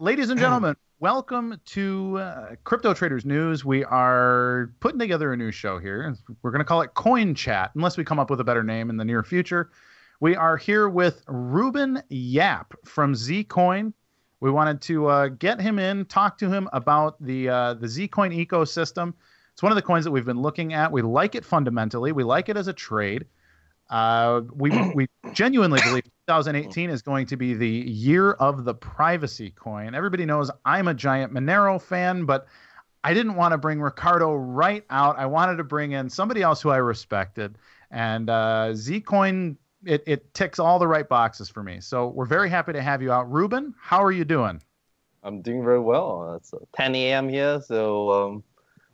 Ladies and gentlemen, welcome to Crypto Traders News. We are putting together a new show here. We're going to call it Coin Chat, unless we come up with a better name in the near future. We are here with Reuben Yap from ZCoin. We wanted to get him in, talk to him about the ZCoin ecosystem. It's one of the coins that we've been looking at. We like it fundamentally. We like it as a trade. We genuinely believe 2018 is going to be the year of the privacy coin. Everybody knows I'm a giant Monero fan, but I didn't want to bring Ricardo right out. I wanted to bring in somebody else who I respected. And ZCoin, it ticks all the right boxes for me. So we're very happy to have you out. Reuben, how are you doing? I'm doing very well. It's 10 a.m. here, so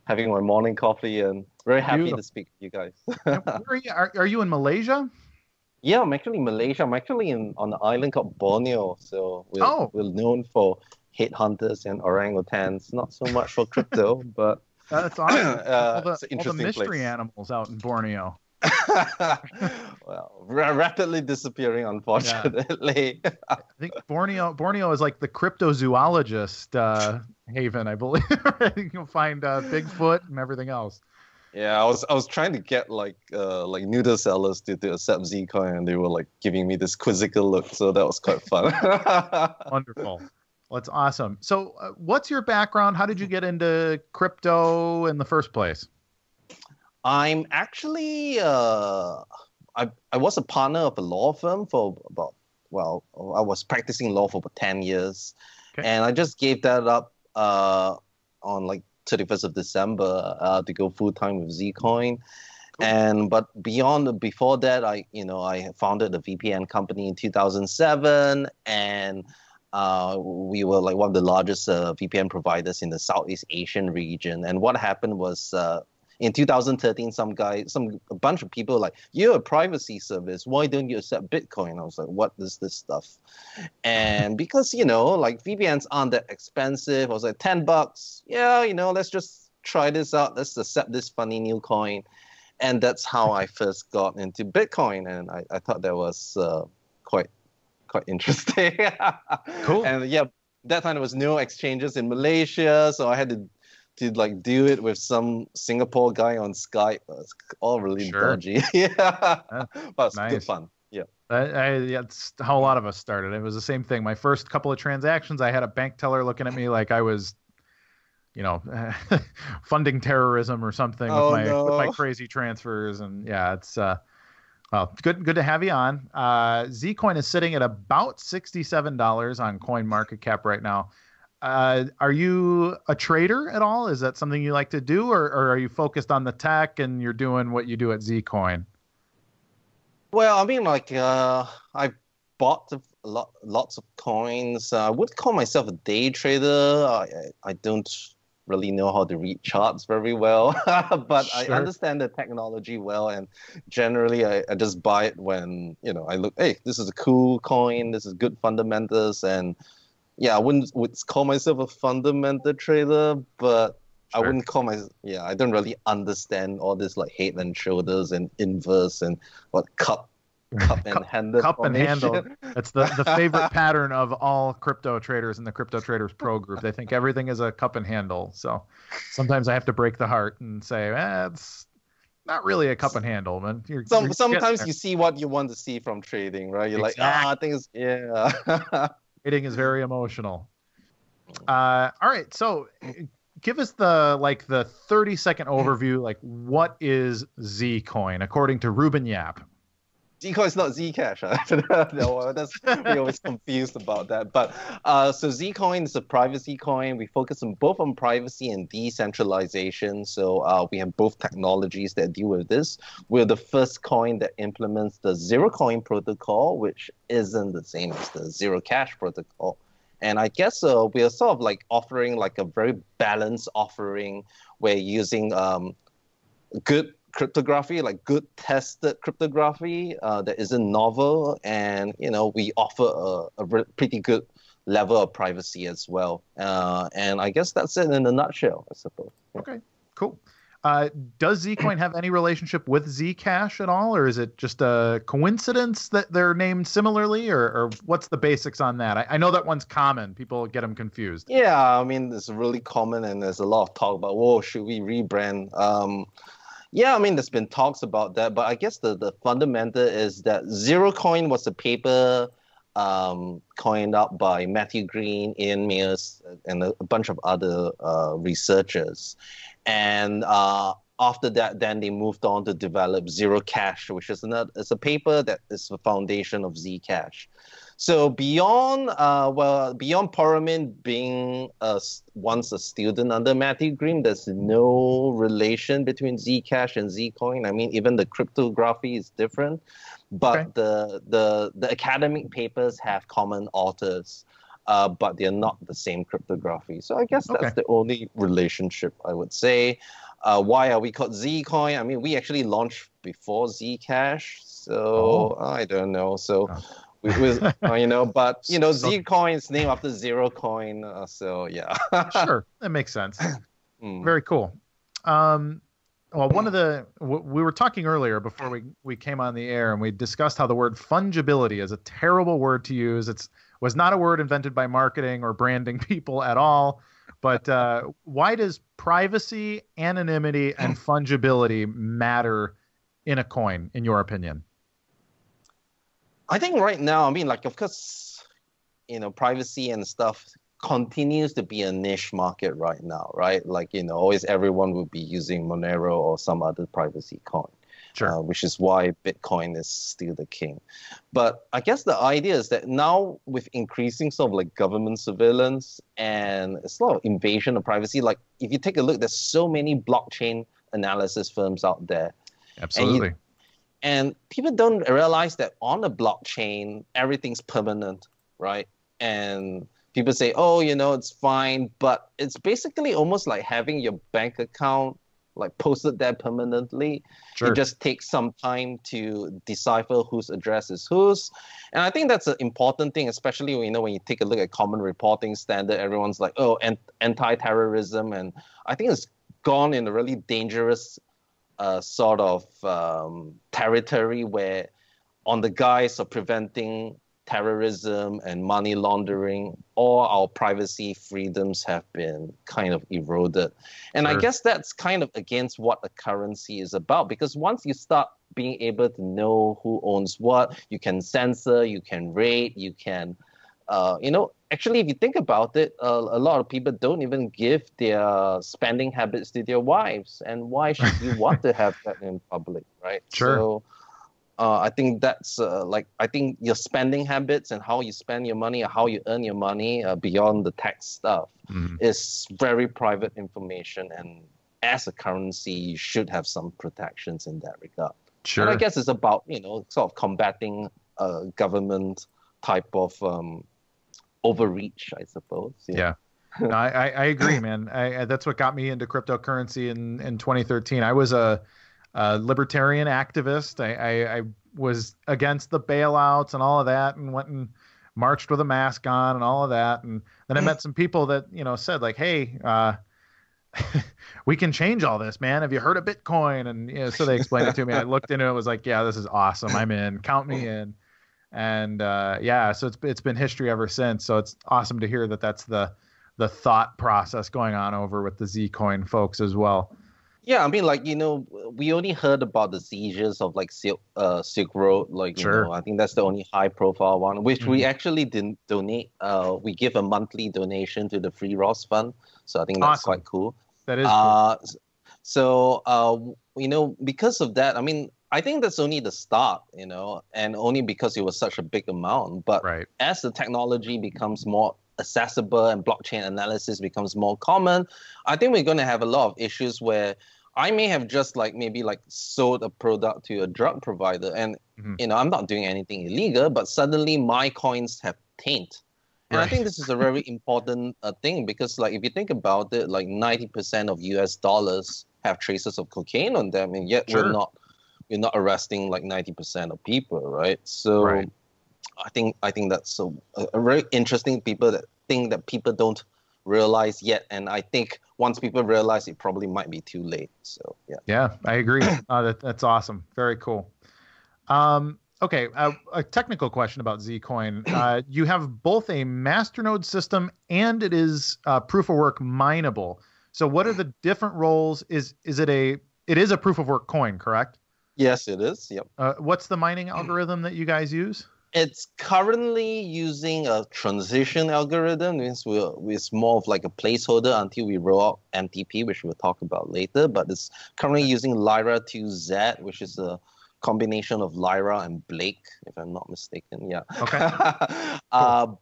having my morning coffee and very happy to speak to you guys. Are you in Malaysia? Yeah, I'm actually in Malaysia. I'm actually on an island called Borneo. So we're known for headhunters and orangutans. Not so much for crypto, but that's awesome. It's an interesting all the mystery place. Animals out in Borneo. Well, rapidly disappearing, unfortunately. Yeah. I think Borneo is like the cryptozoologist haven, I believe. You'll find Bigfoot and everything else. Yeah, I was trying to get like noodle sellers to accept ZCoin, and they were like giving me this quizzical look, so that was quite fun. Wonderful. Well, that's awesome. So, what's your background? How did you get into crypto in the first place? I'm actually I was a partner of a law firm for I was practicing law for about 10 years, and I just gave that up on like 31st of December to go full time with ZCoin. Cool. But before that, I founded a VPN company in 2007, and we were like one of the largest VPN providers in the Southeast Asian region. And what happened was in 2013, a bunch of people were like, "You're a privacy service. Why don't you accept Bitcoin?" I was like, "What is this stuff?" And because like VPNs aren't that expensive, I was like, $10. Yeah, let's just try this out. Let's accept this funny new coin. And that's how I first got into Bitcoin, and I thought that was quite interesting. Cool. And yeah, that time there was no exchanges in Malaysia, so I had to like do it with some Singapore guy on Skype. It's all really dodgy. Yeah, but it's good fun. Yeah. That's how a lot of us started. It was the same thing. My first couple of transactions, I had a bank teller looking at me like I was, funding terrorism or something with my crazy transfers. And yeah, it's well, good to have you on. ZCoin is sitting at about $67 on CoinMarketCap right now. Are you a trader at all? Is that something you like to do, or are you focused on the tech and you're doing what you do at ZCoin? Well, I mean, like I bought lots of coins. I would call myself a day trader. I don't really know how to read charts very well, but I understand the technology well, and generally I just buy it when I look. Hey, this is a cool coin. This is good fundamentals, and yeah, I would call myself a fundamental trader, but I wouldn't call I don't really understand all this like head and shoulders and inverse and what cup and handle. Cup and handle. That's the favorite pattern of all crypto traders in the Crypto Traders Pro group. They think everything is a cup and handle. So sometimes I have to break the heart and say, it's not really a cup and handle, man. Sometimes you see what you want to see from trading, right? You're like, I think it's Trading is very emotional. All right, so give us the 30-second overview. Like, what is ZCoin according to Reuben Yap? ZCoin is not Zcash. We're always confused about that. But so ZCoin is a privacy coin. We focus both on privacy and decentralization. So we have both technologies that deal with this. We're the first coin that implements the zero coin protocol, which isn't the same as the zero cash protocol. And I guess we are sort of like offering like a very balanced offering. We're using good cryptography, like good tested cryptography that isn't novel, and we offer a pretty good level of privacy as well. And I guess that's it in a nutshell, I suppose. Okay, cool. Does ZCoin have any relationship with Zcash at all, or is it just a coincidence that they're named similarly, or what's the basics on that? I know that one's common. People get them confused. Yeah, I mean, it's really common, and there's a lot of talk about, whoa, should we rebrand? Yeah, I mean, there's been talks about that, but I guess the fundamental is that ZeroCoin was a paper coined up by Matthew Green, Ian Mears, and a bunch of other researchers. And after that, then they moved on to develop Zerocash, which is it's a paper that is the foundation of Zcash. So beyond Paramin being once a student under Matthew Green, there's no relation between Zcash and ZCoin. I mean, even the cryptography is different, but the academic papers have common authors. But they're not the same cryptography. So I guess that's the only relationship, I would say. Why are we called ZCoin? I mean, we actually launched before Zcash, so I don't know. So, but ZCoin is named after ZeroCoin, so yeah. Sure, that makes sense. Very cool. Well, we were talking earlier before we came on the air, and we discussed how the word fungibility is a terrible word to use. Was not a word invented by marketing or branding people at all. But why does privacy, anonymity, and fungibility matter in a coin, in your opinion? I think right now, I mean, like, of course, privacy and stuff continues to be a niche market right now, right? Like, always everyone will be using Monero or some other privacy coin. Sure. Which is why Bitcoin is still the king. But I guess the idea is that now with increasing sort of like government surveillance and it's a lot of invasion of privacy, like if you take a look, there's so many blockchain analysis firms out there. Absolutely. And people don't realize that on a blockchain, everything's permanent, right? And people say, oh, it's fine. But it's basically almost like having your bank account like posted there permanently. Sure. It just takes some time to decipher whose address is whose. And I think that's an important thing, especially when you take a look at common reporting standard, everyone's like, oh, anti-terrorism. And I think it's gone in a really dangerous sort of territory where on the guise of preventing terrorism and money laundering, all our privacy freedoms have been kind of eroded. And I guess that's kind of against what a currency is about, because once you start being able to know who owns what, you can censor, you can rate, you can, actually, if you think about it, a lot of people don't even give their spending habits to their wives. And why should you want to have that in public, right? Sure. So, I think that's I think your spending habits and how you spend your money or how you earn your money beyond the tax stuff is very private information. And as a currency, you should have some protections in that regard. Sure. And I guess it's about, sort of combating government type of overreach, I suppose. Yeah. No, I agree, man. That's what got me into cryptocurrency in 2013. I was a libertarian activist. I was against the bailouts and all of that, and went and marched with a mask on and all of that. And then I met some people that said like, "Hey, we can change all this, man. Have you heard of Bitcoin?" And so they explained it to me. I looked into it, was like, "Yeah, this is awesome. I'm in. Count me in." And so it's been history ever since. So it's awesome to hear that that's the thought process going on over with the ZCoin folks as well. Yeah, I mean, like, we only heard about the seizures of like Silk Road, like, sure. I think that's the only high profile one, which we actually didn't donate. We give a monthly donation to the Free Ross Fund. So I think that's quite cool. That is cool. So, because of that, I mean, I think that's only the start, and only because it was such a big amount. But as the technology becomes more accessible and blockchain analysis becomes more common, I think we're going to have a lot of issues where I may have just maybe sold a product to a drug provider and, I'm not doing anything illegal, but suddenly my coins have taint. And I think this is a very important thing because if you think about it, 90% of US dollars have traces of cocaine on them, and yet we're not arresting 90% of people, right? So I think that's a very interesting thing that people don't realized yet. And I think once people realize, it probably might be too late. So yeah. Yeah, I agree. That's awesome. Very cool. Okay, a technical question about ZCoin. You have both a masternode system and it is proof of work mineable. So what are the different roles? It is a proof of work coin, correct? Yes, it is. Yep. What's the mining algorithm that you guys use? It's currently using a transition algorithm. It's more of like a placeholder until we roll out MTP, which we'll talk about later. But it's currently using Lyra 2Z, which is a combination of Lyra and Blake, if I'm not mistaken. Yeah. Okay.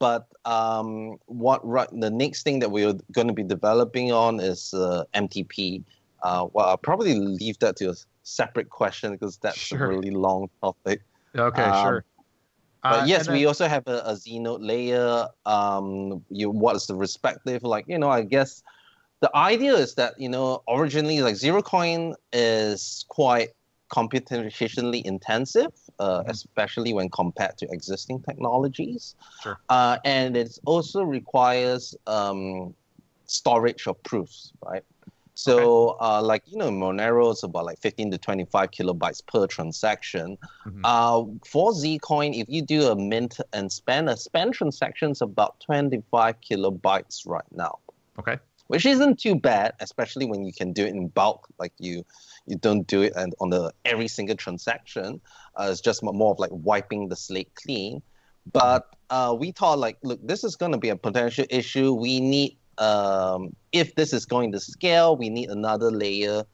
But the next thing that we're going to be developing on is MTP. Well, I'll probably leave that to a separate question because that's a really long topic. Okay, sure. But yes, we also have a Z node layer. What is the respective? I guess the idea is that, originally like ZeroCoin is quite computationally intensive, especially when compared to existing technologies. Sure. And it also requires storage of proofs, right? So, Monero is about like 15 to 25 kilobytes per transaction. For Zcoin, if you do a mint and spend, a spend transaction is about 25 kilobytes right now. Okay. Which isn't too bad, especially when you can do it in bulk. Like you don't do it on every single transaction. It's just more of like wiping the slate clean. But we thought look, this is going to be a potential issue. We need, if this is going to scale, we need another layer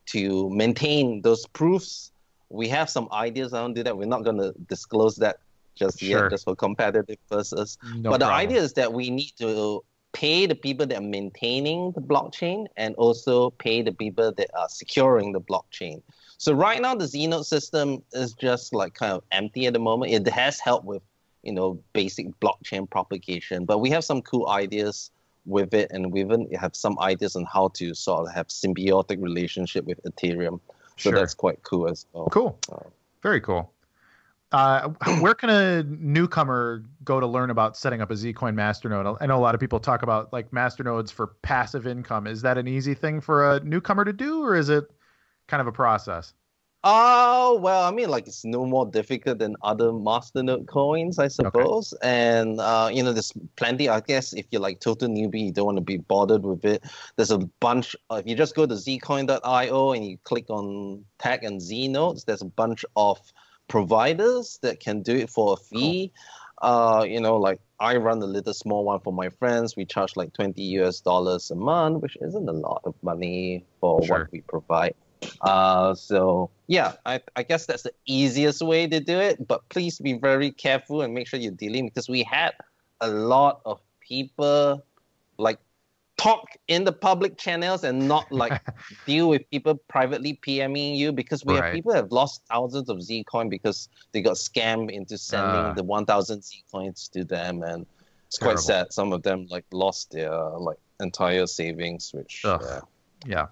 to maintain those proofs. We have some ideas on that. We're not going to disclose that just yet, just for competitive purposes. But the idea is that we need to pay the people that are maintaining the blockchain and also pay the people that are securing the blockchain. So right now, the Znode system is just kind of empty at the moment. It has help with, basic blockchain propagation, but we have some cool ideas with it, and we even have some ideas on how to sort of have symbiotic relationship with Ethereum. So that's quite cool as well. Cool. Very cool. Where can a newcomer go to learn about setting up a ZCoin masternode? I know a lot of people talk about masternodes for passive income. Is that an easy thing for a newcomer to do, or is it kind of a process? Oh, well, I mean, it's no more difficult than other masternode coins, I suppose. Okay. And, there's plenty, I guess, if you're total newbie, you don't want to be bothered with it. There's a bunch, if you just go to zcoin.io and you click on tag and Z nodes, there's a bunch of providers that can do it for a fee. Cool. I run a little small one for my friends. We charge $20 a month, which isn't a lot of money for what we provide. So yeah, I guess that's the easiest way to do it, but please be very careful and make sure you're dealing, because we had a lot of people talk in the public channels and not deal with people privately PMing you, because we have people have lost thousands of Zcoin because they got scammed into sending the 1,000 Zcoins to them, and it's quite sad. Some of them lost their entire savings, which Yeah,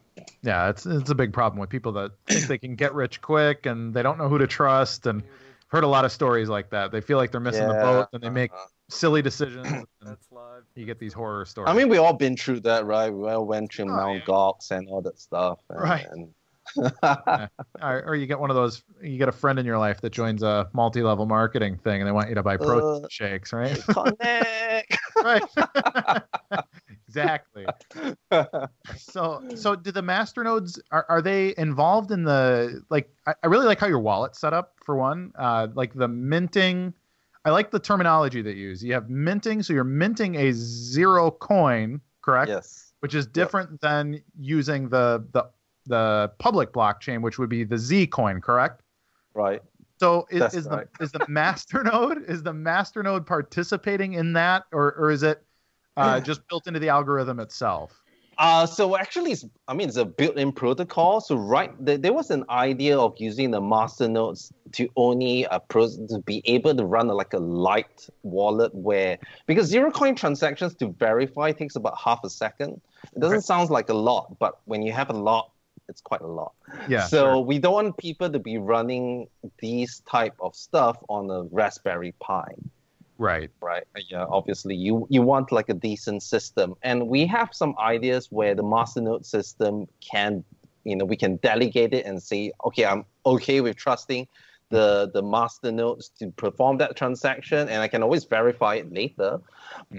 it's a big problem with people that think they can get rich quick and they don't know who to trust, and heard a lot of stories like that. They feel like they're missing the boat and they make silly decisions. And you get these horror stories. I mean, we all been through that, right? We all went through Mt. Gox and all that stuff. Or you get one of those, you get a friend in your life that joins a multi-level marketing thing and they want you to buy protein shakes, right? Connect. Right. Exactly. So do the masternodes, are they involved in the, I really like how your wallet's set up, for one. The minting, I like the terminology that you use. You have minting, so you're minting a zero coin, correct? Yes. Which is different than using the public blockchain, which would be the ZCoin, correct? Right. So is the masternode participating in that, or is it just built into the algorithm itself? So actually, it's a built-in protocol. So there was an idea of using the masternodes to only to be able to run a light wallet, because ZeroCoin transactions to verify takes about half a second. It doesn't sound like a lot, but when you have a lot, it's quite a lot. Yeah. So we don't want people to be running these type of stuff on a Raspberry Pi. Right. Right. Yeah. Obviously, you want like a decent system, and we have some ideas where the masternode system can, we can delegate it and say, okay, I'm okay with trusting the masternodes to perform that transaction, and I can always verify it later.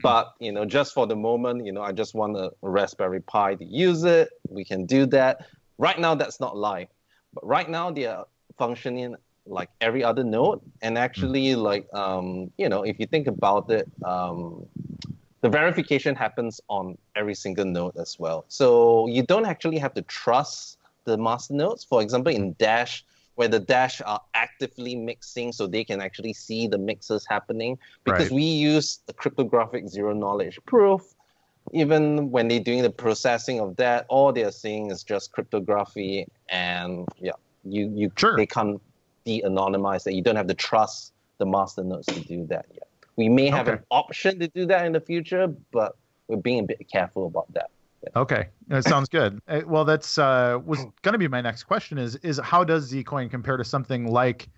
But just for the moment, I just want a Raspberry Pi to use it. We can do that. Right now, that's not live, but right now they are functioning like every other node, and actually like if you think about it, the verification happens on every single node as well, so you don't actually have to trust the master nodes. For example, in Dash, where the Dash are actively mixing, so they can actually see the mixes happening, because we use the cryptographic zero knowledge proof. Even when they're doing the processing of that, all they're seeing is just cryptography, and they can't de-anonymize that. You don't have to trust the masternodes to do that yet. We may have an option to do that in the future, but we're being a bit careful about that. Yeah. Okay, that sounds good. Well, that's was going to be my next question is how does ZCoin compare to something like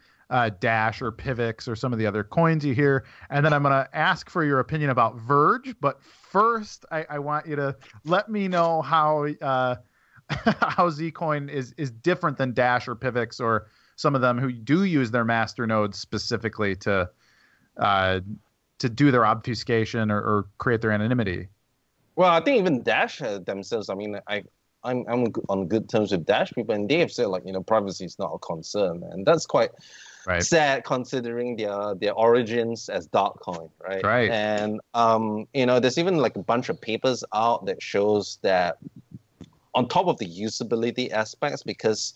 Dash or Pivx or some of the other coins you hear? And then I'm going to ask for your opinion about Verge. But first, I want you to let me know how how ZCoin is different than Dash or Pivx or some of them who do use their master nodes specifically to do their obfuscation or create their anonymity. Well, I think even Dash themselves, I mean, I'm on good terms with Dash people, and they have said, like, privacy is not a concern, and that's quite sad considering their origins as dark coin, right? Right. And there's even like a bunch of papers out that shows that on top of the usability aspects, because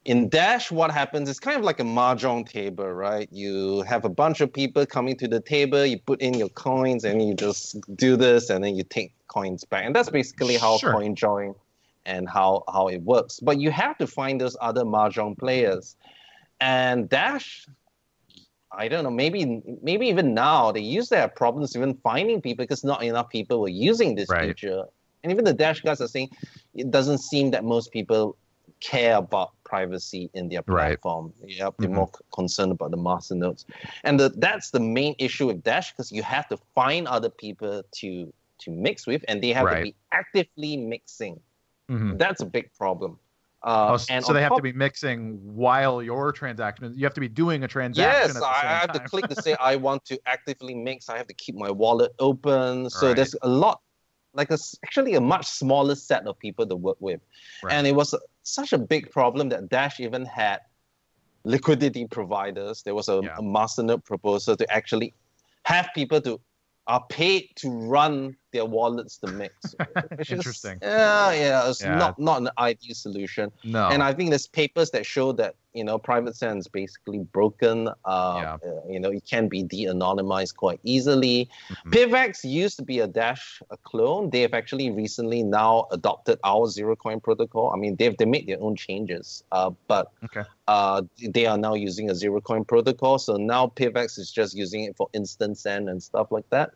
in Dash, what happens is kind of like a mahjong table, right? You have a bunch of people coming to the table, you put in your coins, and you just do this, and then you take coins back. And that's basically how coin join and how it works. But you have to find those other mahjong players. And Dash, I don't know, maybe even now, they used to have problems even finding people because not enough people were using this feature. And even the Dash guys are saying it doesn't seem that most people care about privacy in their platform. They're more concerned about the masternodes, and that's the main issue with Dash, because you have to find other people to mix with, and they have to be actively mixing. That's a big problem. And so they have to be mixing while your transaction. You have to be doing a transaction. Yes, I have to click to say I want to actively mix. I have to keep my wallet open. So there's a lot. Like actually a much smaller set of people to work with. And it was such a big problem that Dash even had liquidity providers. There was a masternode proposal to actually have people to are paid to run their wallets to mix. Interesting. It's not an ideal solution. No. And I think there's papers that show that, private sand is basically broken. It can be de-anonymized quite easily. Pivx used to be a Dash clone. They have actually recently now adopted our ZeroCoin protocol. I mean, they made their own changes, but they are now using a ZeroCoin protocol. So now Pivx is just using it for instant send and stuff like that.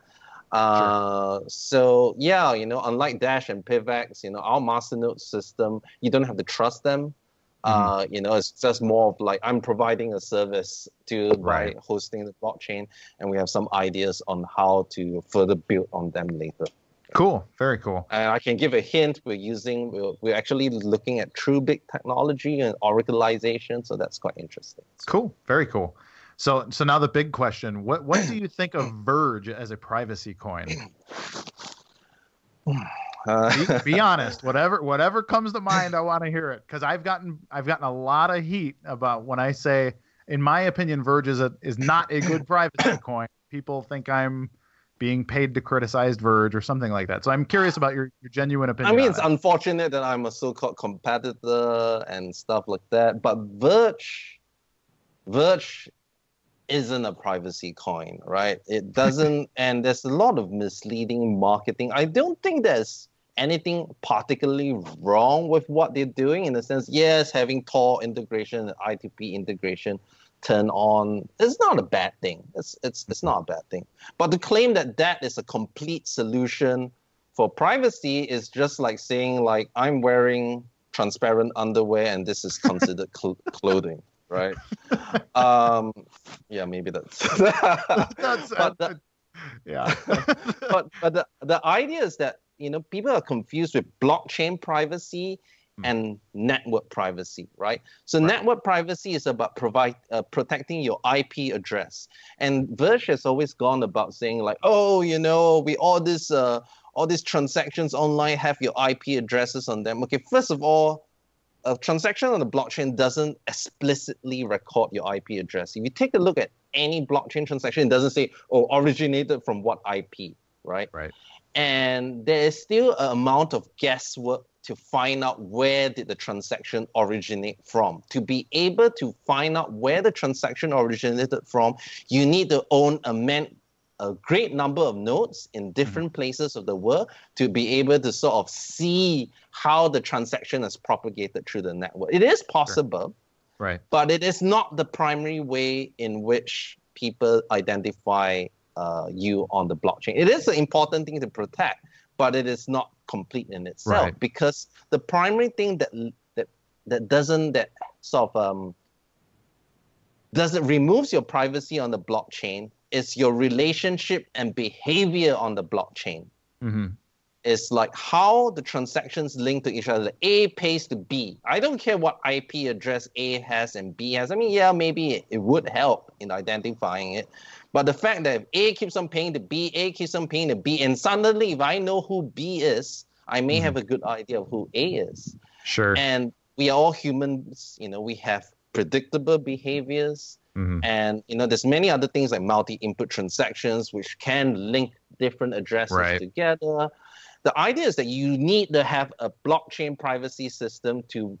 So unlike Dash and Pivx, our masternode system, you don't have to trust them. It's just more of like I'm providing a service by hosting the blockchain, and we have some ideas on how to further build on them later. Cool, very cool. I can give a hint. We're actually looking at TrueBig technology and oracleization, so that's quite interesting. Cool, very cool. So now the big question: what do you think of Verge as a privacy coin? Be honest. Whatever comes to mind, I want to hear it, because I've gotten a lot of heat about when I say, in my opinion, Verge is not a good privacy coin. People think I'm being paid to criticize Verge or something like that. So I'm curious about your genuine opinion. I mean, it's unfortunate that I'm a so-called competitor and stuff like that, but Verge isn't a privacy coin, right? It doesn't, and there's a lot of misleading marketing. I don't think there's anything particularly wrong with what they're doing, in the sense, yes, having Tor integration and I2P integration turn on is not a bad thing. It's not a bad thing. But to claim that is a complete solution for privacy is just like saying, like, I'm wearing transparent underwear and this is considered clothing. right? Yeah, maybe that's. Yeah. but the idea is that people are confused with blockchain privacy and network privacy, right? So network privacy is about protecting your IP address, and Verge has always gone about saying like, oh, we all these transactions online have your IP addresses on them. Okay, first of all, a transaction on the blockchain doesn't explicitly record your IP address. If you take a look at any blockchain transaction, it doesn't say, oh, originated from what IP, right? Right. And there is still an amount of guesswork to find out where did the transaction originate from. To be able to find out where the transaction originated from, you need to own a great number of nodes in different places of the world to be able to sort of see how the transaction is propagated through the network. It is possible, right? But it is not the primary way in which people identify you on the blockchain. It is an important thing to protect, but it is not complete in itself, because the primary thing that removes your privacy on the blockchain is your relationship and behavior on the blockchain. It's like how the transactions link to each other. A pays to B. I don't care what IP address A has and B has. I mean, yeah, maybe it would help in identifying it. But the fact that if A keeps on paying to B, A keeps on paying to B, and suddenly if I know who B is, I may have a good idea of who A is. Sure. And we are all humans. We have predictable behaviors. And there's many other things like multi-input transactions which can link different addresses together. The idea is that you need to have a blockchain privacy system to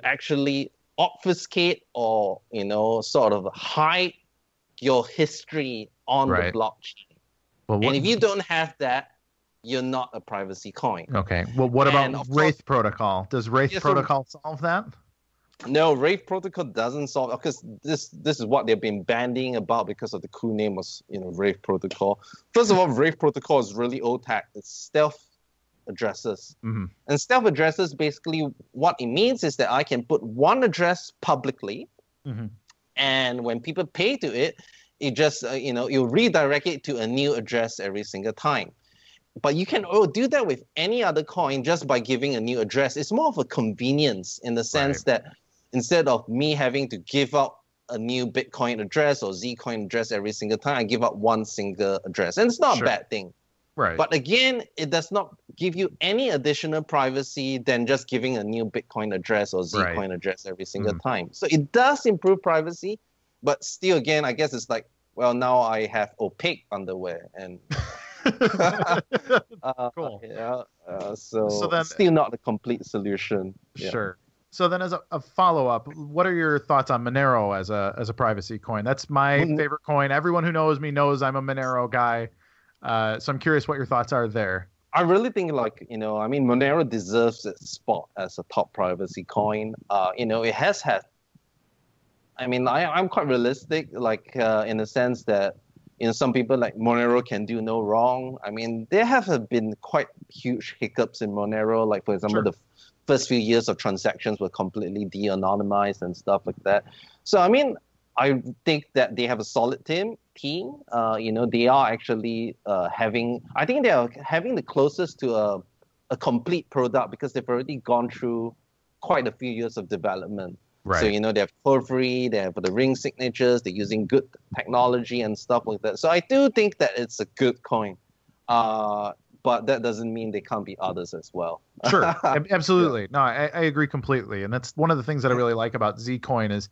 actually obfuscate or sort of hide your history on the blockchain. And if you don't have that, you're not a privacy coin. Okay. Well, what about Wraith Protocol? Does Wraith Protocol solve that? No, Wraith Protocol doesn't solve, because this is what they've been bandying about because of the cool name was Wraith Protocol. First of all, Wraith Protocol is really old tech. It's stealth addresses. And stealth addresses, basically what it means is that I can put one address publicly, and when people pay to it, it just you'll redirect it to a new address every single time. But you can do that with any other coin just by giving a new address. It's more of a convenience in the sense that instead of me having to give out a new Bitcoin address or ZCoin address every single time, I give out one single address. And it's not a bad thing. Right. But again, it does not give you any additional privacy than just giving a new Bitcoin address or ZCoin address every single time. So it does improve privacy, but still, again, I guess it's like, well, now I have opaque underwear and... Cool. So then, still not the complete solution. Sure. So then, as a follow-up, what are your thoughts on Monero as a privacy coin? That's my favorite coin. Everyone who knows me knows I'm a Monero guy. So I'm curious what your thoughts are there. I really think, Monero deserves its spot as a top privacy coin. It has had. I'm quite realistic, in the sense that. Some people like Monero can do no wrong. There have been quite huge hiccups in Monero. Like, for example, the first few years of transactions were completely de-anonymized and stuff like that. So, I think that they have a solid team. They are actually I think they are having the closest to a complete product because they've already gone through quite a few years of development. Right. So, they have Porphyry, they have the ring signatures, they're using good technology and stuff like that. So I do think that it's a good coin. But that doesn't mean there can't be others as well. Sure. Absolutely. No, I agree completely. And that's one of the things that I really like about ZCoin is,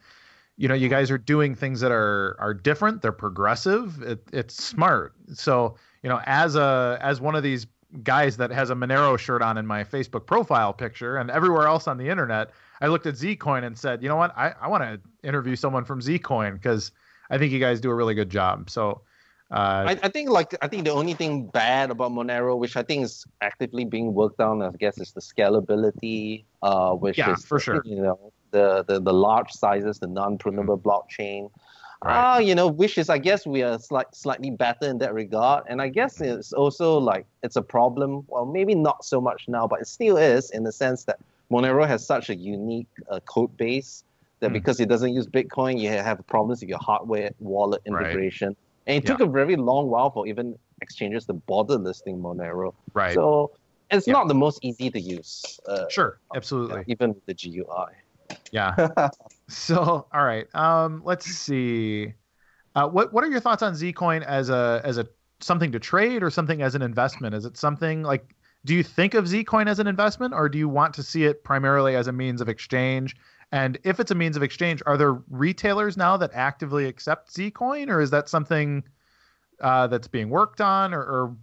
you guys are doing things that are different. They're progressive. It's smart. So, as one of these guys that has a Monero shirt on in my Facebook profile picture and everywhere else on the internet, I looked at ZCoin and said, you know what, I want to interview someone from ZCoin because I think you guys do a really good job. So I think the only thing bad about Monero, which I think is actively being worked on, I guess, is the scalability, which is for sure. The large sizes, the non-prunable blockchain. Which is, I guess, we are slightly better in that regard. And I guess it's also it's a problem. Well, maybe not so much now, but it still is in the sense that Monero has such a unique code base that because it doesn't use Bitcoin, you have problems with your hardware wallet integration. And it took a very long while for even exchanges to bother listing Monero. Right. So it's not the most easy to use. Sure, absolutely. Even with the GUI. Yeah. So, all right. Let's see. What are your thoughts on ZCoin as a something to trade or something as an investment? Is it something like, do you think of ZCoin as an investment, or do you want to see it primarily as a means of exchange? And if it's a means of exchange, are there retailers now that actively accept ZCoin, or is that something that's being worked on, or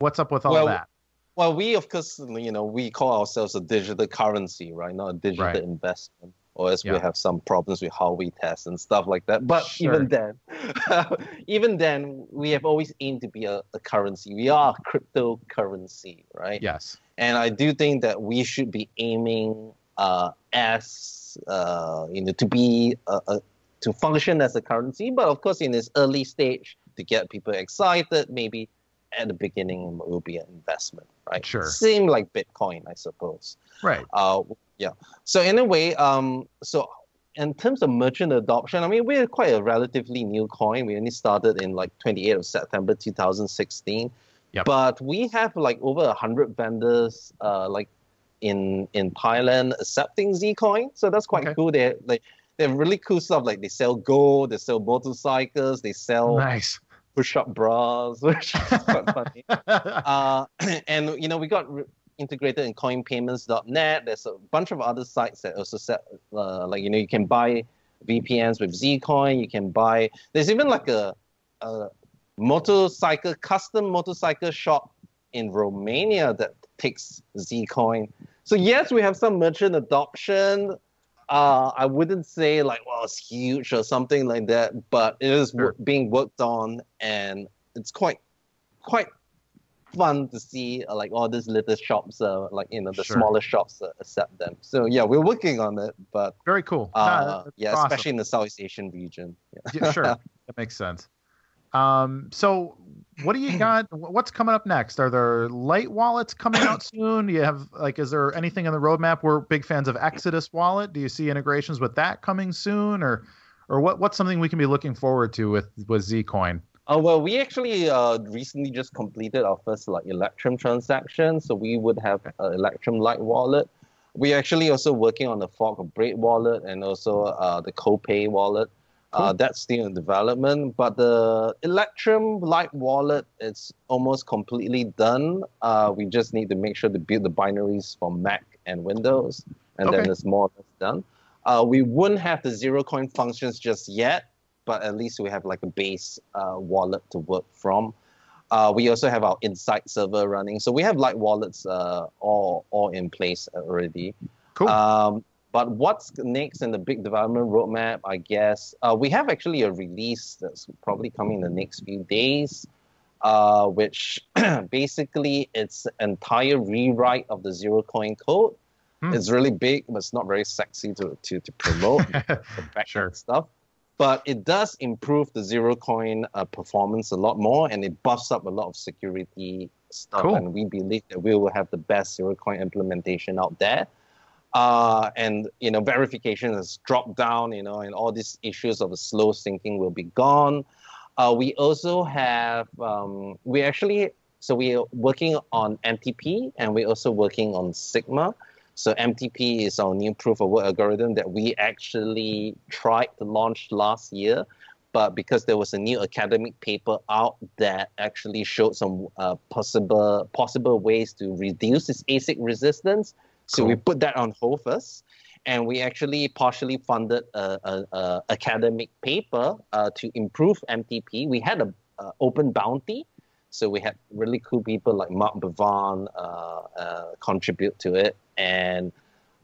what's up with all that? Well, we, of course, we call ourselves a digital currency, right? Not a digital investment. Or else we have some problems with how we test and stuff like that. But even then, we have always aimed to be a currency. We are a cryptocurrency, right? Yes. And I do think that we should be aiming to be to function as a currency. But of course, in this early stage, to get people excited, maybe at the beginning it will be an investment, right? Sure. Same like Bitcoin, I suppose. Right. Yeah. So in a way, so in terms of merchant adoption, I mean, we're quite a relatively new coin. We only started in like 28th of September 2016. Yep. But we have like over 100 vendors like in Thailand accepting ZCoin. So that's quite cool. They have really cool stuff. Like they sell gold, they sell motorcycles, they sell push-up bras, which is quite funny. And we got integrated in coinpayments.net. There's a bunch of other sites that also set, you can buy VPNs with ZCoin. You can buy, there's even like a custom motorcycle shop in Romania that takes ZCoin. So yes, we have some merchant adoption. I wouldn't say like, well, it's huge or something like that, but it is being worked on, and it's quite fun to see like all these little shops, the smaller shops accept them. So yeah, we're working on it, but very cool. Especially in the Southeast Asian region. Yeah, sure, that makes sense. So what do you got? What's coming up next? Are there light wallets coming out soon? Do you have is there anything on the roadmap? We're big fans of Exodus wallet. Do you see integrations with that coming soon, or what's something we can be looking forward to with ZCoin? Well, we actually recently just completed our first Electrum transaction, so we would have an Electrum Light wallet. We're actually also working on the fork of Braid wallet and also the Copay wallet. Cool. That's still in development, but the Electrum Light wallet is almost completely done. We just need to make sure to build the binaries for Mac and Windows, and then it's more or less done. We wouldn't have the ZeroCoin functions just yet, but at least we have like a base wallet to work from. We also have our Insight server running. So we have light wallets all in place already. Cool. But what's next in the big development roadmap, I guess, we have actually a release that's probably coming in the next few days, which basically it's an entire rewrite of the ZeroCoin code. It's really big, but it's not very sexy to promote the backend stuff. But it does improve the ZeroCoin performance a lot more, and it buffs up a lot of security stuff. Cool. And we believe that we will have the best ZeroCoin implementation out there. And verification has dropped down, and all these issues of the slow syncing will be gone. We also have we are working on MTP, and we're also working on Sigma. So MTP is our new proof of work algorithm that we actually tried to launch last year, but because there was a new academic paper out that actually showed some possible ways to reduce its ASIC resistance. So we put that on hold first, and we actually partially funded an academic paper to improve MTP. We had an open bounty, so we had really cool people like Mark Bevan contribute to it. And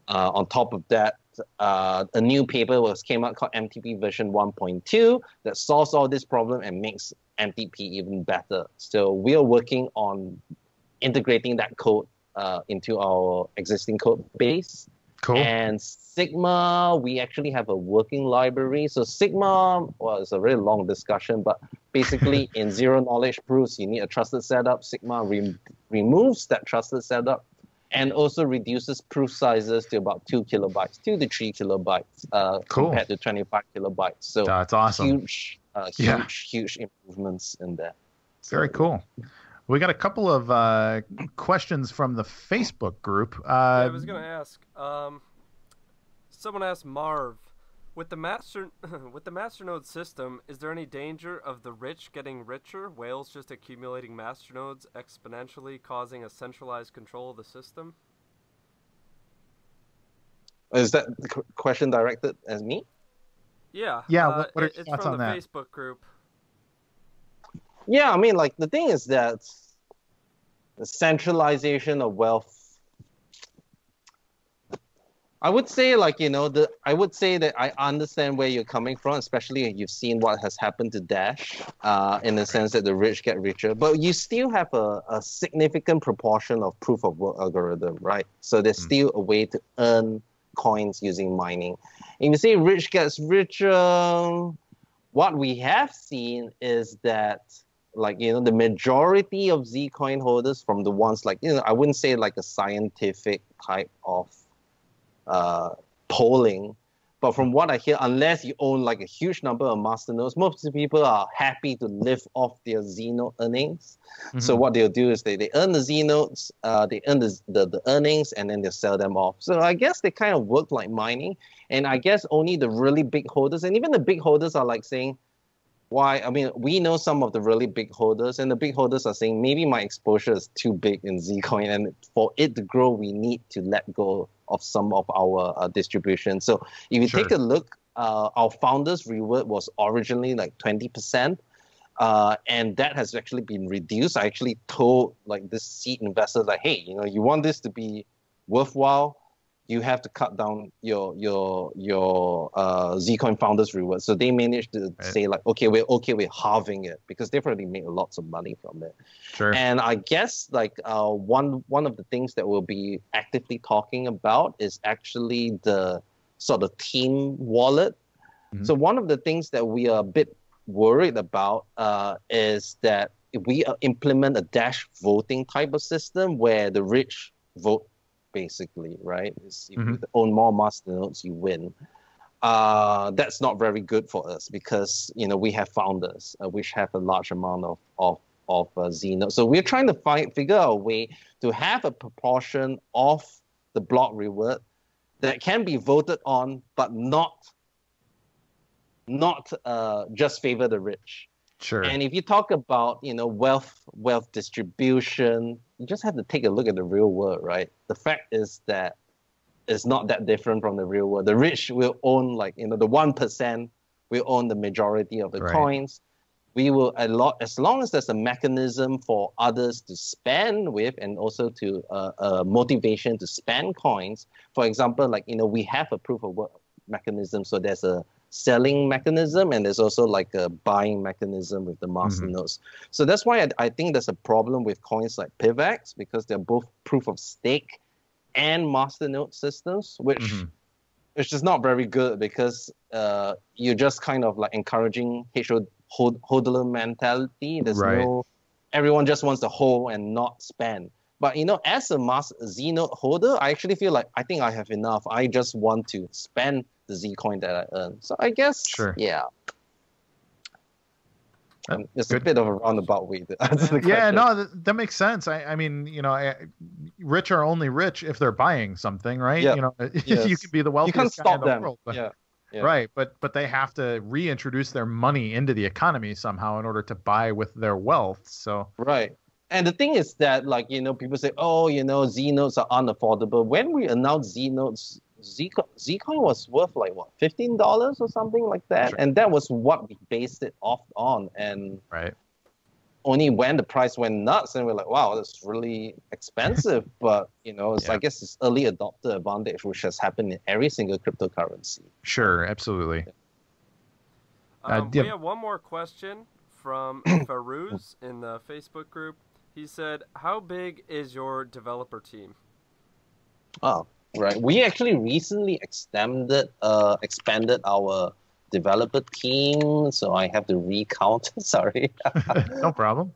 on top of that, a new paper came out called MTP version 1.2 that solves all this problem and makes MTP even better. So we are working on integrating that code into our existing code base. Cool. And Sigma, we actually have a working library. So Sigma, well, it's a very long discussion, but basically in zero knowledge proofs, you need a trusted setup. Sigma removes that trusted setup. and also reduces proof sizes to about 2 kilobytes, 2 to 3 kilobytes compared to 25 kilobytes. So that's awesome. Huge improvements in that. Very cool. We got a couple of questions from the Facebook group. I was going to ask. Someone asked Marv, with the Masternode system, is there any danger of the rich getting richer, whales just accumulating Masternodes exponentially, causing a centralized control of the system? Is that the question directed as me? Yeah. Yeah. What are your thoughts on that? It's from the Facebook group. Yeah, I mean, like, the thing is that the centralization of wealth, I would say, like, you know, I would say that I understand where you're coming from, especially if you've seen what has happened to Dash, in the sense that the rich get richer. But you still have a significant proportion of proof of work algorithm, right? So there's still a way to earn coins using mining. If you say rich gets richer, what we have seen is that, like, you know, the majority of ZCoin holders, from the ones, like, you know, I wouldn't say like a scientific type of polling, but from what I hear, unless you own like a huge number of Masternodes, most people are happy to live off their Znode earnings. So what they'll do is they earn the Znodes, they earn the earnings, and then they sell them off. So I guess they kind of work like mining, and I guess only the really big holders, and even the big holders are like saying, why? I mean, we know some of the really big holders, and the big holders are saying, maybe my exposure is too big in ZCoin, and for it to grow, we need to let go of some of our distribution. So if you take a look, our founders' reward was originally like 20%, and that has actually been reduced. I actually told like this seed investor, like, hey, you know, you want this to be worthwhile, you have to cut down your ZCoin founders reward. So they managed to say, like, okay, we're halving it, because they've already made lots of money from it. Sure. And I guess like one of the things that we'll be actively talking about is actually the sort of team wallet. So one of the things that we are a bit worried about is that if we implement a Dash voting type of system where the rich vote, basically, right? If you own more Masternodes, you win. That's not very good for us, because, you know, we have founders which have a large amount of Znodes. So we're trying to figure out a way to have a proportion of the block reward that can be voted on, but not just favor the rich. Sure. And if you talk about, you know, wealth distribution, you just have to take a look at the real world, right? The fact is that it's not that different from the real world. The rich will own, like, you know, the 1% will own the majority of the coins. We will as long as there's a mechanism for others to spend with, and also to motivation to spend coins. For example, like, you know, we have a proof of work mechanism, so there's a selling mechanism, and there's also like a buying mechanism with the Masternodes. So that's why I think there's a problem with coins like PivX, because they're both proof of stake and Masternode systems, which is not very good, because you're just kind of like encouraging hodler mentality. There's everyone just wants to hold and not spend. But, you know, as a Znode holder, I actually feel like I think I have enough. I just want to spend the ZCoin that I earn. So I guess, yeah. It's a bit of a roundabout way to answer the question. Yeah, no, that makes sense. I mean, you know, rich are only rich if they're buying something, right? You know, you can be the wealthiest guy in the world. But, right, but they have to reintroduce their money into the economy somehow in order to buy with their wealth. So And the thing is that, like, you know, people say, oh, you know, Znodes are unaffordable. When we announced Znodes, ZCoin was worth like what, $15 or something like that, and that was what we based it off on. And only when the price went nuts, and we're like, wow, that's really expensive. But, you know, it's, I guess it's early adopter advantage, which has happened in every single cryptocurrency. Sure, absolutely. We have one more question from Farouz in the Facebook group. He said, how big is your developer team? Oh, right. We actually recently expanded our developer team, so I have to recount. Sorry. No problem.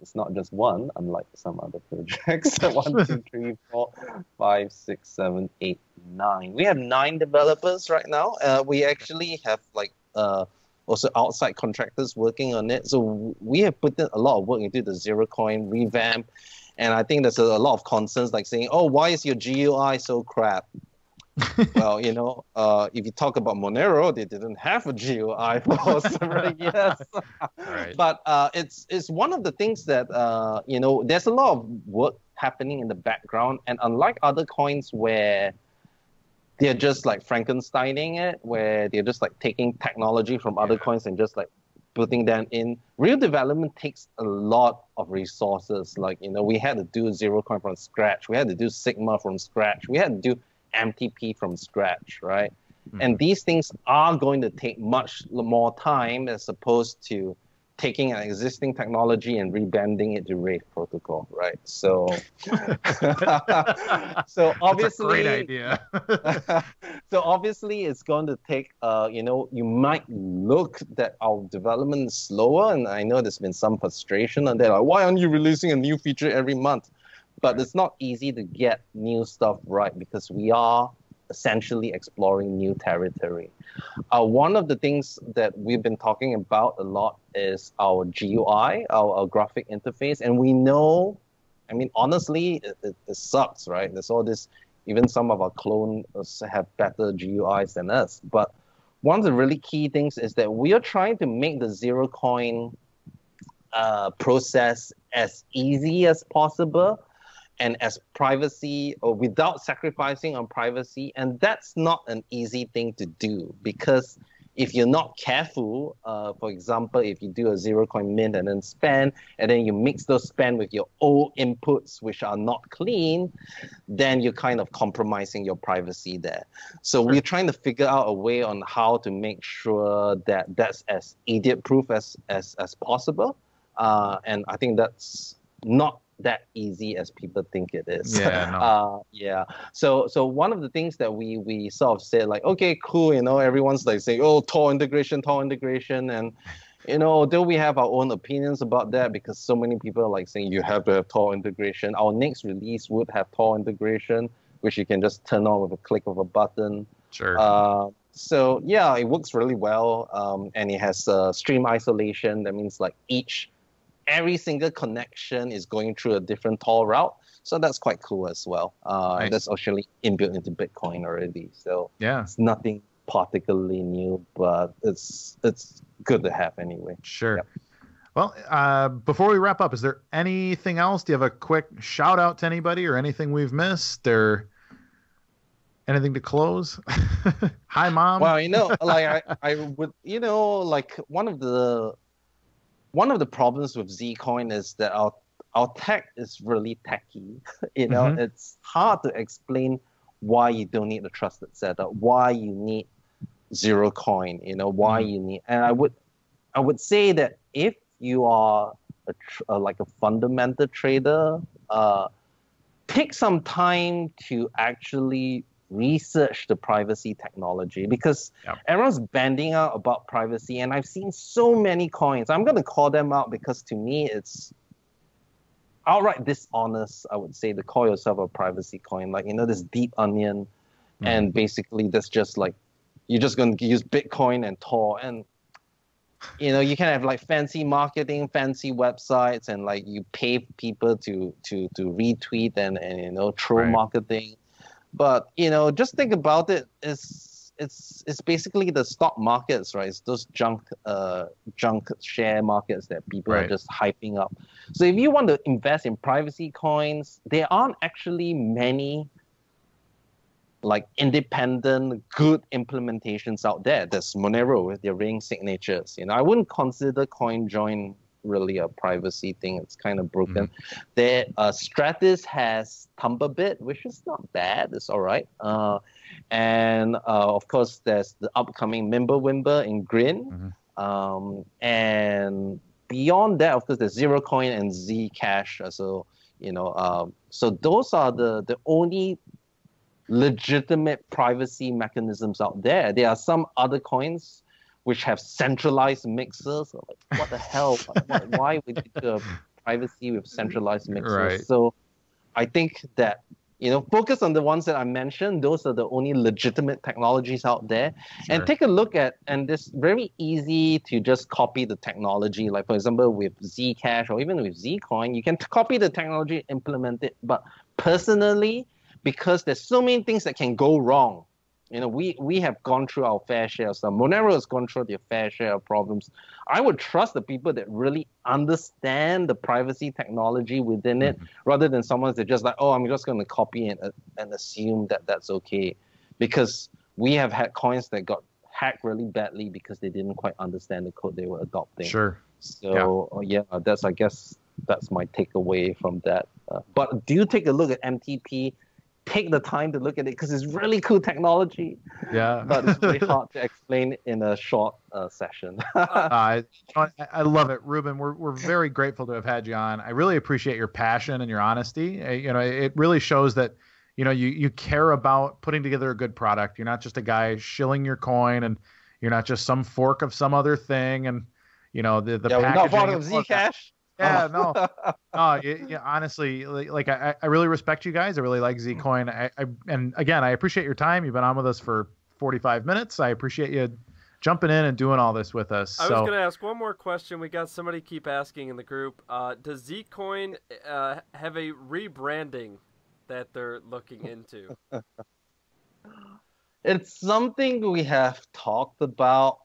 It's not just one, unlike some other projects. 1, 2, 3, 4, 5, 6, 7, 8, 9. We have 9 developers right now. We actually have also outside contractors working on it. So we have put in a lot of work into the ZeroCoin revamp. And I think there's a lot of concerns like saying, oh, why is your GUI so crap? Well, if you talk about Monero, they didn't have a GUI for several years. Right. But it's one of the things that, there's a lot of work happening in the background. And unlike other coins where they're just like Frankensteining it, where they're just like taking technology from other coins and just like putting them in, real development takes a lot of resources. Like, we had to do ZeroCoin from scratch. We had to do Sigma from scratch. We had to do MTP from scratch, right? Mm-hmm. And these things are going to take much more time as opposed to taking an existing technology and rebranding it to Rate protocol, right? So, so obviously, that's a great idea. So obviously, it's going to take. You might look that our development is slower, and I know there's been some frustration on that. Like, why aren't you releasing a new feature every month? But it's not easy to get new stuff right because we are essentially exploring new territory. One of the things that we've been talking about a lot is our GUI, our graphic interface. And we know, honestly, it sucks, right? There's all this, even some of our clones have better GUIs than us. But one of the really key things is that we are trying to make the ZeroCoin process as easy as possible and as privacy or without sacrificing on privacy. And that's not an easy thing to do because if you're not careful, for example, if you do a ZeroCoin mint and then spend, and then you mix those spend with your old inputs, which are not clean, then you're kind of compromising your privacy there. So we're trying to figure out a way on how to make sure that that's as idiot-proof as possible. And I think that's not that easy as people think it is. So one of the things that we sort of said, like, okay, cool, everyone's like saying, oh, Tor integration, and although we have our own opinions about that because so many people are like saying you have to have Tor integration. Our next release would have Tor integration, which you can just turn on with a click of a button. Sure. So yeah, it works really well, and it has stream isolation. That means like every single connection is going through a different Tor route. So that's quite cool as well. Nice. And that's actually inbuilt into Bitcoin already. So it's nothing particularly new, but it's good to have anyway. Sure. Yep. Well, before we wrap up, is there anything else? Do you have a quick shout out to anybody or anything we've missed or anything to close? Hi, Mom. Well, like I would, like one of the problems with ZCoin is that our tech is really techy. It's hard to explain why you don't need a trusted setup, why you need ZeroCoin, why you need. And I would say that if you are like a fundamental trader, take some time to actually research the privacy technology because everyone's banding out about privacy, and I've seen so many coins. I'm going to call them out because to me it's outright dishonest, I would say, to call yourself a privacy coin. Like, this deep onion, and basically that's just like you're just going to use Bitcoin and Tor, and you can have like fancy marketing, fancy websites, and like you pay people to retweet and troll marketing. But just think about it. It's basically the stock markets, right? It's those junk share markets that people are just hyping up. So if you want to invest in privacy coins, there aren't actually many like independent, good implementations out there. There's Monero with their ring signatures. I wouldn't consider CoinJoin really a privacy thing. It's kind of broken. There, Stratis has Tumblebit, which is not bad. It's all right. And of course, there's the upcoming Mimblewimble in Grin. And beyond that, of course, there's ZeroCoin and Zcash. So so those are the only legitimate privacy mechanisms out there. There are some other coins which have centralized mixers. Like, what the hell? Why would you do a privacy with centralized mixers. Right. So I think that, focus on the ones that I mentioned. Those are the only legitimate technologies out there. Sure. And take a look at, and it's very easy to just copy the technology. Like, for example, with Zcash or even with ZCoin, you can copy the technology, implement it. But personally, because there's so many things that can go wrong, we have gone through our fair share of stuff. Monero has gone through their fair share of problems. I would trust the people that really understand the privacy technology within it, rather than someone that's just like, oh, I'm just going to copy it and assume that that's okay. Because we have had coins that got hacked really badly because they didn't quite understand the code they were adopting. Sure. So I guess that's my takeaway from that. But do take a look at MTP. Take the time to look at it because it's really cool technology. Yeah. But it's really hard to explain in a short session. I love it, Reuben. We're very grateful to have had you on. I really appreciate your passion and your honesty. It really shows that you care about putting together a good product. You're not just a guy shilling your coin, and you're not just some fork of some other thing. And the we're not part of Zcash. Yeah, no. Honestly, I really respect you guys. I really like ZCoin. And again, I appreciate your time. You've been on with us for 45 minutes. I appreciate you jumping in and doing all this with us. I was going to ask one more question. We got somebody keep asking in the group. Does ZCoin have a rebranding that they're looking into? It's something we have talked about.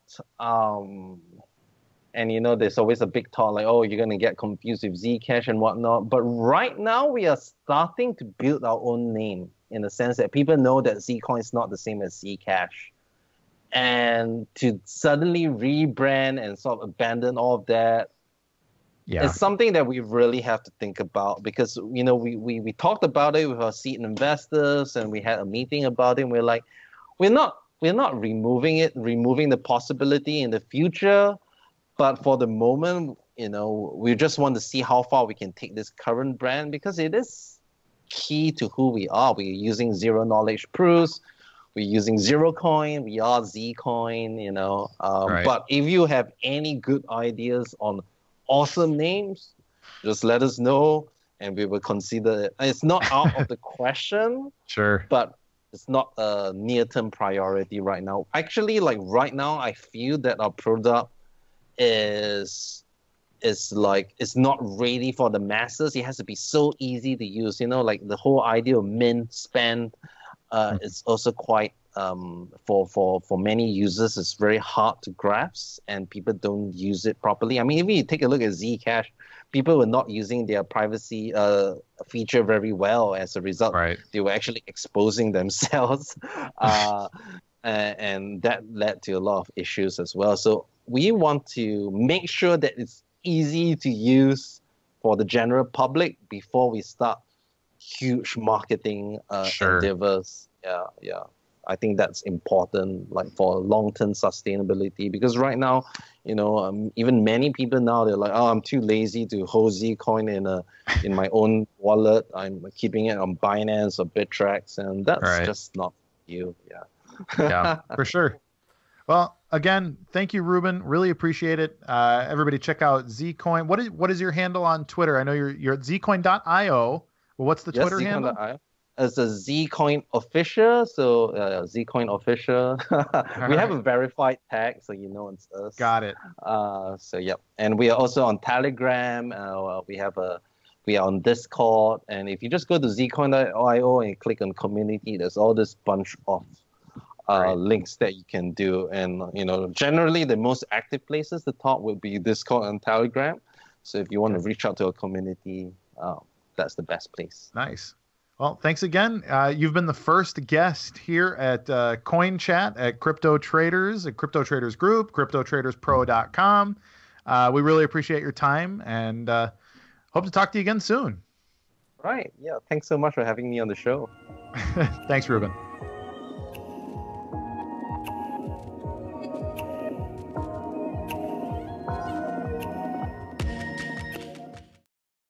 And there's always a big talk like, oh, you're going to get confused with Zcash and whatnot. But right now, we are starting to build our own name in the sense that people know that ZCoin is not the same as Zcash. And to suddenly rebrand and sort of abandon all of that, it's something that we really have to think about because, we talked about it with our seed investors and we had a meeting about it. And we're like, we're not removing the possibility in the future. But for the moment, we just want to see how far we can take this current brand because it is key to who we are. We're using zero knowledge proofs. We're using ZeroCoin. We are ZCoin, Right. But if you have any good ideas on awesome names, just let us know and we will consider it. It's not out of the question. Sure. But it's not a near-term priority right now. Actually, right now, I feel that our product is it's not ready for the masses. It has to be so easy to use. The whole idea of mint spend is also quite for many users it's very hard to grasp and people don't use it properly. I mean, if you take a look at Zcash, people were not using their privacy feature very well. As a result, they were actually exposing themselves, and that led to a lot of issues as well. So we want to make sure that it's easy to use for the general public before we start huge marketing endeavors. Yeah. I think that's important, for long-term sustainability. Because right now, even many people now they're like, oh, I'm too lazy to hold Zcoin in my own wallet. I'm keeping it on Binance or Bittrex, and that's just not you. Yeah, for sure. Well, again, thank you, Reuben. Really appreciate it. Everybody check out ZCoin. What is your handle on Twitter? I know you're at zcoin.io. Well, what's the Twitter handle? It's a ZCoin official. So ZCoin official. We have a verified tag, so it's us. Got it. And we are also on Telegram. We are on Discord. And if you just go to zcoin.io and click on community, there's all this bunch of links that you can do. And, generally the most active places to talk will be Discord and Telegram. So if you want to reach out to a community, that's the best place. Nice. Well, thanks again. You've been the first guest here at Coin Chat at Crypto Traders, at Crypto Traders Group, CryptoTradersPro.com. We really appreciate your time and hope to talk to you again soon. Right. Yeah. Thanks so much for having me on the show. Thanks, Reuben.